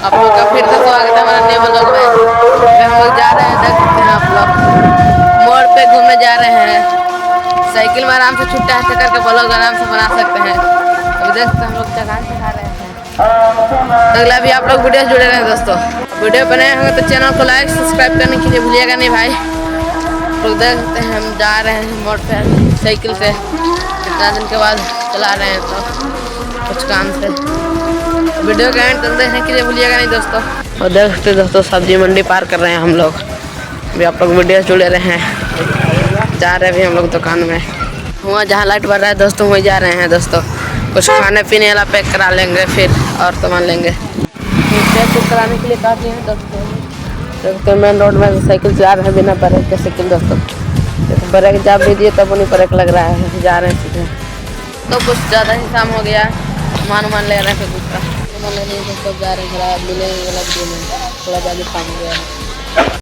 आप लोग का फिर से स्वागत है हमारे नए व्लॉग में। हम लोग जा रहे हैं, देख सकते हैं आप लोग, मोड़ पे घूमने जा रहे हैं। साइकिल में आराम से छुट्टा हाथ करके व्लॉग आराम से बना सकते हैं। अभी देख सकते हैं हम लोग चढ़ान चढ़ा रहे हैं। अगला भी आप लोग वीडियो से जुड़े रहे दोस्तों। वीडियो बनाए होंगे तो चैनल को लाइक सब्सक्राइब करने के लिए भूलिएगा नहीं भाई। लोग देख सकते हैं हम जा रहे हैं मोड़ पे साइकिल से, कितना दिन के बाद चला रहे हैं तो कुछ काम से। वीडियो का एंड तक देखने के लिए भूलिएगा नहीं दोस्तों। और देख सकते दोस्तों सब्जी मंडी पार कर रहे हैं हम लोग। अभी आप लोग वीडियो से जुड़े रहे हैं। जा रहे हैं अभी हम लोग दुकान में, वहाँ जहाँ लाइट बढ़ रहा है दोस्तों वहीं जा रहे हैं दोस्तों। कुछ खाने पीने वाला पैक करा लेंगे, फिर और सामान लेंगे। पैक कराने के लिए काफ़ी हैं दोस्तों। मेन रोड में साइकिल चला रहे हैं बिना ब्रेक के साइकिल दोस्तों। ब्रेक जब दीजिए तब उन्हीं ब्रेक लग रहा है, जा रहे हैं सीधे। तो कुछ ज़्यादा ही शाम हो गया, मान ले रहे हैं फिर दूसरा। जा रहे हैं मिलेंगे थोड़ा ज़्यादा काम हो गया है।